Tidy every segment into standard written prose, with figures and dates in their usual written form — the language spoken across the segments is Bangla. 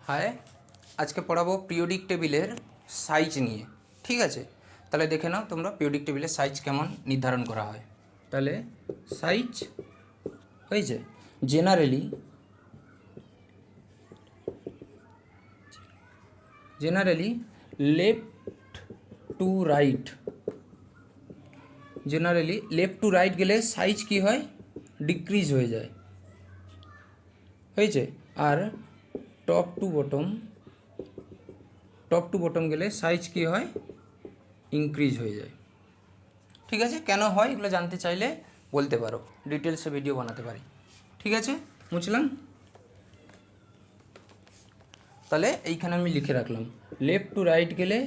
হাই, আজকে পড়াবো পিরিয়ডিক টেবিলের সাইজ নিয়ে। ঠিক আছে, তাহলে দেখে নাও তোমরা পিরিয়ডিক টেবিলের সাইজ কেমন নির্ধারণ করা হয়। তাহলে সাইজ হয়েছে জেনারেলি লেফট টু রাইট, গেলে সাইজ কি হয়, ডিক্রিজ হয়ে যায়। হয়েছে। আর টপ টু বটম গেলে সাইজ কি হয়, ইনক্রিজ হয়ে যায়। ঠিক আছে, কেন হয় এগুলো জানতে চাইলে বলতে পারো, ডিটেলসে ভিডিও বানাতে পারি। ঠিক আছে, বুঝলাম। তাহলে এইখানে আমি লিখে রাখলাম, লেফট টু রাইট গেলে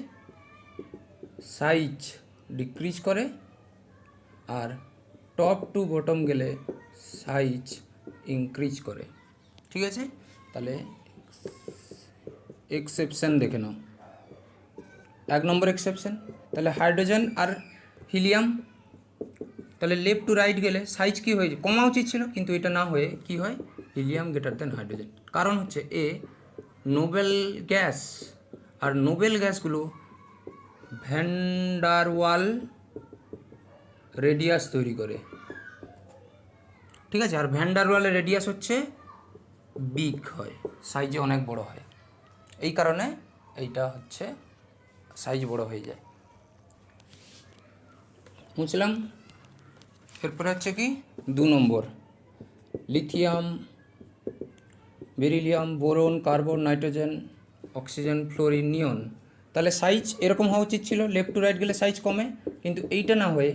সাইজ ডিক্রিজ করে, আর টপ টু বটম গেলে সাইজ ইনক্রিজ করে। ঠিক আছে, তাহলে এক্সেপশন দেখে নাও। 1 নম্বর এক্সেপশন, তাহলে হাইড্রোজেন আর হিলিয়াম, তাহলে লেফট টু রাইট গেলে সাইজ কী হয়েছে, কমা উচিত ছিল, কিন্তু এটা না হয়ে কি হয়, হিলিয়াম গ্রেটার দেন হাইড্রোজেন। কারণ হচ্ছে নোবেল গ্যাস, আর নোবেল গ্যাসগুলো ভ্যান ডার ওয়াল রেডিয়াস তৈরি করে। ঠিক আছে, আর ভ্যান ডার ওয়ালের রেডিয়াস হচ্ছে বিগ হয়, সাইজে অনেক বড় হয়, এই কারণে এইটা হচ্ছে সাইজ বড় হয়ে যায়। বুঝলাম। এরপরে হচ্ছে কি 2 নম্বর, lithium, beryllium, boron, carbon, nitrogen, oxygen, fluorine, neon. তাহলে সাইজ এরকম হওয়া উচিত ছিল, লেফট টু রাইট গেলে সাইজ কমে, কিন্তু এইটা না হয়ে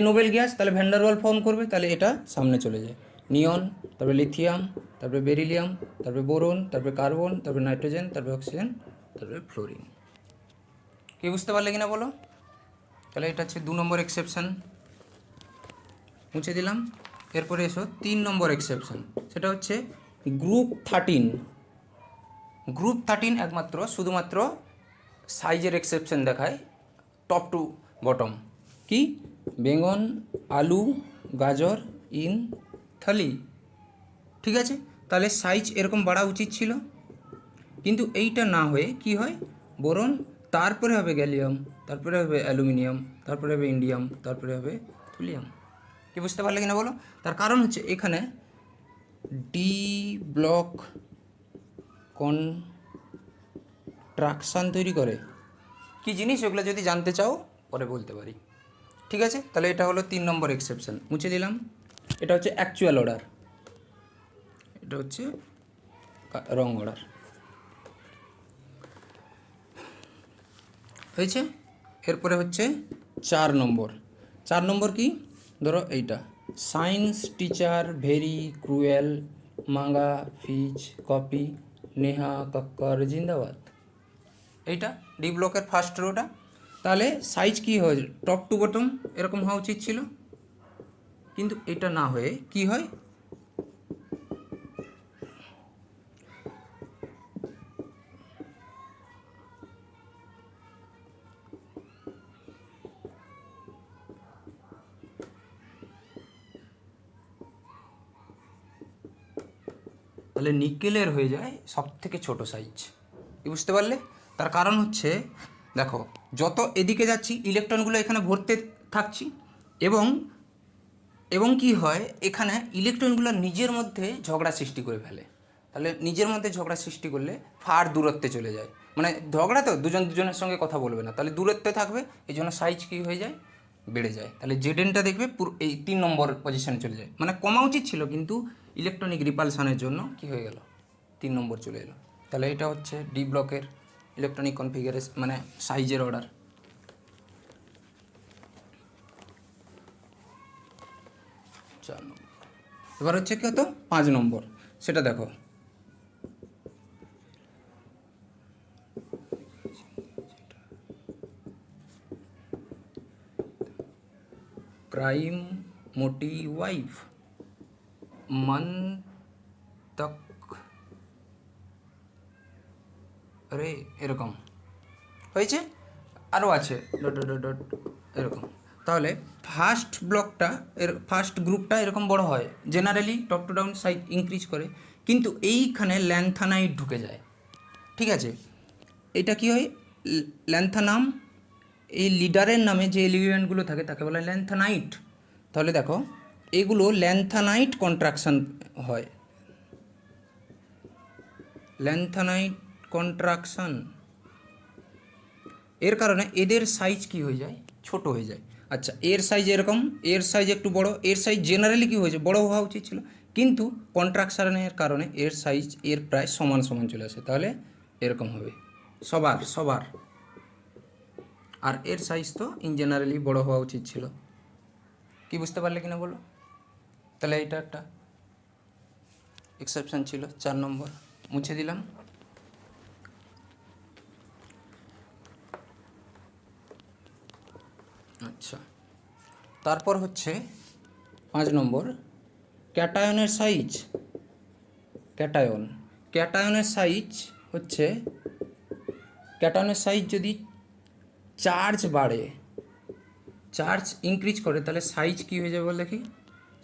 নোবেল গ্যাস, তাহলে ভ্যান ডার ওয়াল ফর্ম করবে, তাহলে এটা সামনে চলে যায়। নিয়ন, তারপরে লিথিয়াম, তারপরে বেরিলিয়াম, তারপরে বোরন, তারপরে কার্বন, তারপরে নাইট্রোজেন, তারপরে অক্সিজেন, তারপরে ফ্লোরিন। কি বুঝতে পারলে কিনা বলো। তাহলে এটা হচ্ছে 2 নম্বর এক্সেপশন, মুছে দিলাম। এরপরে এসো 3 নম্বর এক্সেপশন, সেটা হচ্ছে গ্রুপ 13 একমাত্র শুধুমাত্র সাইজের এক্সেপশন দেখায়, টপ টু বটম। কি, বেঙ্গন, আলু, গাজর ইন থালি। ঠিক আছে, তাহলে সাইজ এরকম বাড়া উচিত ছিল, কিন্তু এইটা না হয়ে কি হয়, বোরন, তারপরে হবে গ্যালিয়াম, তারপরে হবে অ্যালুমিনিয়াম, তারপরে হবে ইন্ডিয়াম, তারপরে হবে থুলিয়াম। কি বুঝতে পারলে কিনা বলো। তার কারণ হচ্ছে এখানে ডি ব্লক কন্ট্রাকশান তৈরি করে। কি জিনিস ওগুলো যদি জানতে চাও পরে বলতে পারি। ঠিক আছে, তাহলে এটা হলো 3 নম্বর এক্সেপশন, মুছে দিলাম। এটা হচ্ছে অ্যাকচুয়াল অর্ডার, এটা হচ্ছে রং অর্ডার। হয়েছে। এরপরে হচ্ছে 4 নম্বর কি, ধরো এইটা, সায়েন্স টিচার ভেরি ক্রুয়েল, মাঙ্গা ফিজ কপি, নেহা কক্কর জিন্দাবাদ। এইটা ডি ব্লকের ফার্স্ট রোটা। তাহলে সাইজ কী হয়, টপ টু বটম এরকম হওয়া উচিত ছিল, কিন্তু এটা না হয়ে কি হয়, তাহলে নিকেলের হয়ে যায় সব থেকে ছোটো সাইজ। বুঝতে পারলে। তার কারণ হচ্ছে দেখো, যত এদিকে যাচ্ছি ইলেকট্রনগুলো এখানে ভরতে থাকছি, এবং কি হয়, এখানে ইলেকট্রনগুলো নিজের মধ্যে ঝগড়া সৃষ্টি করে ফেলে। তাহলে নিজের মধ্যে ঝগড়া সৃষ্টি করলে ফার দূরত্বে চলে যায়, মানে ঝগড়া তো দুজনের সঙ্গে কথা বলবে না, তাহলে দূরত্বে থাকবে, এই জন্য সাইজ কী হয়ে যায়, বেড়ে যায়। তাহলে জেডেনটা দেখবে পুরো এই 3 নম্বর পজিশনে চলে যায়, মানে কমা উচিত ছিল, কিন্তু ইলেকট্রনিক রিপালশনের জন্য কি হয়ে গেল, 3 নম্বর চলে এলো। তাহলে এটা হচ্ছে ডি ব্লকের ইলেকট্রনিক কনফিগারেশন, মানে সাইজের অর্ডার। 4 নম্বর। এবার হচ্ছে কত, 5 নম্বর, সেটা দেখো। ক্রাইম মোটি ওয়াইফ, মন তক, আরে এরকম হয়েছে, আরও আছে ডট ডট ডট ডট এরকম। তাহলে ফার্স্ট গ্রুপটা এরকম বড় হয়, generally top to down size increase করে, কিন্তু এইখানে ল্যান্থানাইট ঢুকে যায়। ঠিক আছে। এটা কি হয়, ল্যান্থানাম, এই লিডারের নামে যে এলিমেন্টগুলো থাকে তাকে বলা হয় ল্যান্থানাইট। তাহলে দেখো এগুলো ল্যান্থানাইট কন্ট্রাকশন হয়, ল্যান্থানাইট কন্ট্রাকশন, এর কারণে এদের সাইজ কি হয়ে যায়, ছোট হয়ে যায়। আচ্ছা, এর সাইজ এরকম, এর সাইজ একটু বড়, এর সাইজ জেনারেলি কী হয়েছে, বড় হওয়া উচিত ছিল, কিন্তু কন্ট্রাকশনের কারণে এর সাইজ এর প্রায় সমান সমান চলে আসে, তাহলে এরকম হবে সবার। আর এর সাইজ তো ইন জেনারেলি বড় হওয়া উচিত ছিল। কি বুঝতে পারলে কিনা বলো? তাহলে এটা একটা এক্সেপশন ছিল, 4 নম্বর মুছে দিলাম। আচ্ছা, তারপর হচ্ছে 5 নম্বর, ক্যাটায়নের সাইজ। ক্যাটায়নের সাইজ হচ্ছে, ক্যাটায়নের সাইজ যদি চার্জ বাড়ে, চার্জ ইনক্রিজ করে, তাহলে সাইজ কী হয়ে যাবে বল দেখি,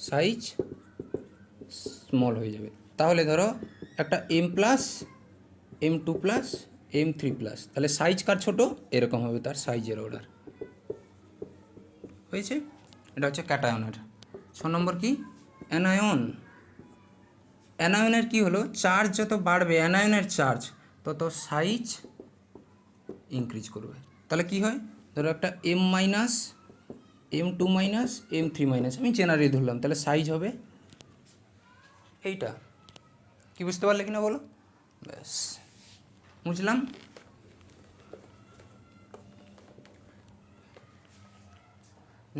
সাইজ স্মল হয়ে যাবে। তাহলে ধরো একটা M+, M2+, M3+, তাহলে সাইজ কার ছোট, এরকম হবে তার সাইজের অর্ডার। হয়েছে, এটা হচ্ছে ক্যাটায়নের। 6 নম্বর কি, অ্যানায়ন। অ্যানায়নের কি হলো, চার্জ যত বাড়বে অ্যানায়নের চার্জ, তত সাইজ ইনক্রিজ করবে। তাহলে কি হয়, ধরো একটা M-, M2-, M3-, আমি জেনারেলি ধরলাম, তাহলে সাইজ হবে এইটা। কি বুঝতে পারলে কিনা বলো? ব্যাস, বুঝলাম।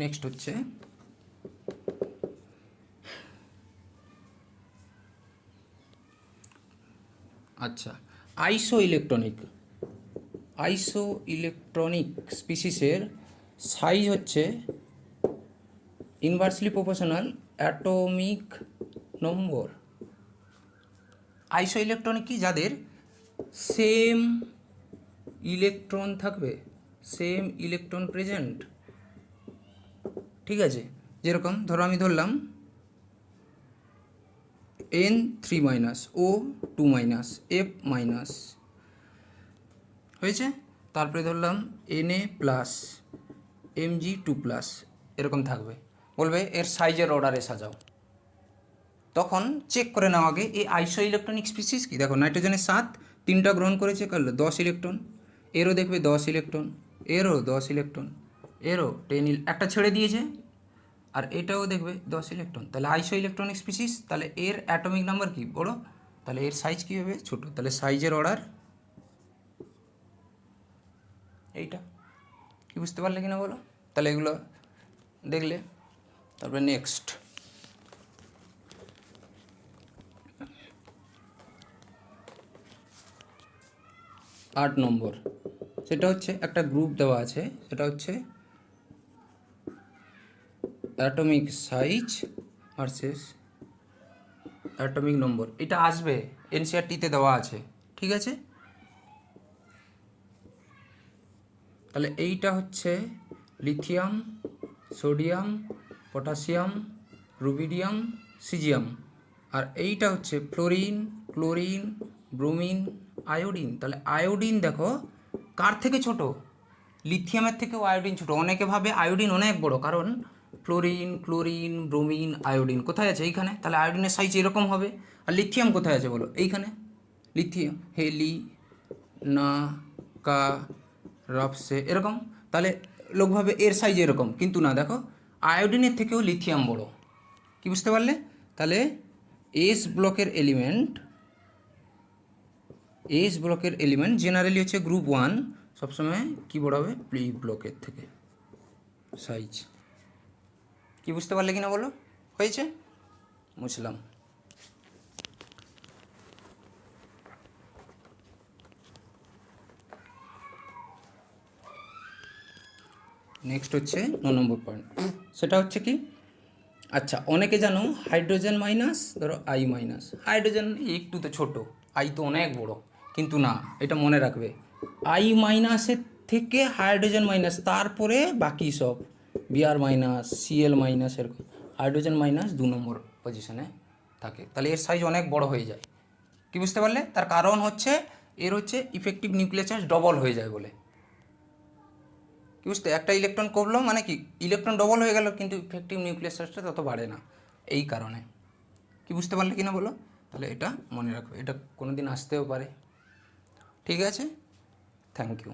নেক্সট হচ্ছে আচ্ছা, আইসো ইলেকট্রনিক স্পিসিসের সাইজ হচ্ছে ইনভার্সলি প্রপোর্শনাল অ্যাটমিক নম্বর। আইসো ইলেকট্রনিক কি, যাদের সেম ইলেকট্রন থাকবে, সেম ইলেকট্রন প্রেজেন্ট। ঠিক আছে, যেরকম ধরো আমি ধরলাম N3-, O2-, F-, হয়েছে। তারপরে ধরলাম Na+, Mg2+, এরকম থাকবে। বলবে এর সাইজের অর্ডারে সাজাও, তখন চেক করে নাও আগে এই আইসো ইলেকট্রনিক স্পিসিস কি। দেখো নাইট্রোজেনের 7, 3টা গ্রহণ করেছে, করলো 10 ইলেকট্রন, এরও দেখবে 10 ইলেকট্রন, এরও 10 ইলেকট্রন, এরও 10, একটা ছেড়ে দিয়েছে, আর এটাও দেখবে 10 ইলেকট্রন। তাহলে আইসো ইলেকট্রনিক স্পিসিস, তাহলে এর অ্যাটমিক নাম্বার কি বড়, তাহলে এর সাইজ কী হবে, ছোট। তাহলে সাইজের অর্ডার এইটা। কি বুঝতে পারলে কিনা বলো? তাহলে এগুলো দেখলে। তারপরে নেক্সট 8 নম্বর, সেটা হচ্ছে একটা গ্রুপ দেওয়া আছে, সেটা হচ্ছে অ্যাটমিক সাইজ ভার্সেস অ্যাটমিক নম্বর। এটা আসবে এনসিইআরটিতে দেওয়া আছে, ঠিক আছে। তাহলে এইটা হচ্ছে lithium, sodium, potassium, rubidium, caesium, আর এইটা হচ্ছে ফ্লোরিন, ক্লোরিন, ব্রোমিন, আয়োডিন। তাহলে আয়োডিন দেখো কার থেকে ছোট, লিথিয়ামের থেকেও আয়োডিন ছোট। অনেকে ভাবে আয়োডিন অনেক বড়, কারণ ফ্লোরিন, ক্লোরিন, ব্রোমিন, আয়োডিন কোথায় আছে, এইখানে। তাহলে আয়োডিনের সাইজ এরকম হবে। আর লিথিয়াম কোথায় আছে বলো, এইখানে। লিথিয়াম হেলি না কা রপসে এরকম, তাহলে লোকভাবে এর সাইজ এরকম, কিন্তু না, দেখো আয়োডিনের থেকেও লিথিয়াম বড়। কি বুঝতে পারলে? তাহলে এস ব্লকের এলিমেন্ট জেনারেলি হচ্ছে গ্রুপ 1, সবসময় কী বড় হবে, পি ব্লকের থেকে সাইজ। কি বুঝতে পারলে কিনা বলো? হয়েছে, বুঝলাম। নেক্সট হচ্ছে 9 নম্বর পয়েন্ট, সেটা হচ্ছে কি, আচ্ছা অনেকে জানো হাইড্রোজেন মাইনাস, ধরো I-, হাইড্রোজেন একটু তো ছোটো, আই তো অনেক বড়, কিন্তু না, এটা মনে রাখবে I- থেকে হাইড্রোজেন মাইনাস, তারপরে বাকি সব Br-, Cl-, এরকম। হাইড্রোজেন মাইনাস 2 নম্বর পজিশনে থাকে, তাহলে এর সাইজ অনেক বড় হয়ে যায়। কি বুঝতে পারলে? তার কারণ হচ্ছে এর হচ্ছে ইফেক্টিভ নিউক্লিয়ার চার্জ ডবল হয়ে যায় বলে। কি বুঝতে, একটা ইলেকট্রন কমলো মানে কি ইলেকট্রন ডবল হয়ে গেল, কিন্তু ইফেক্টিভ নিউক্লিয়ার চার্জটা তত বাড়ে না, এই কারণে। কি বুঝতে পারলে কি না বলো? তাহলে এটা মনে রাখো, এটা কোনো দিন আসতেও পারে। ঠিক আছে, থ্যাংক ইউ।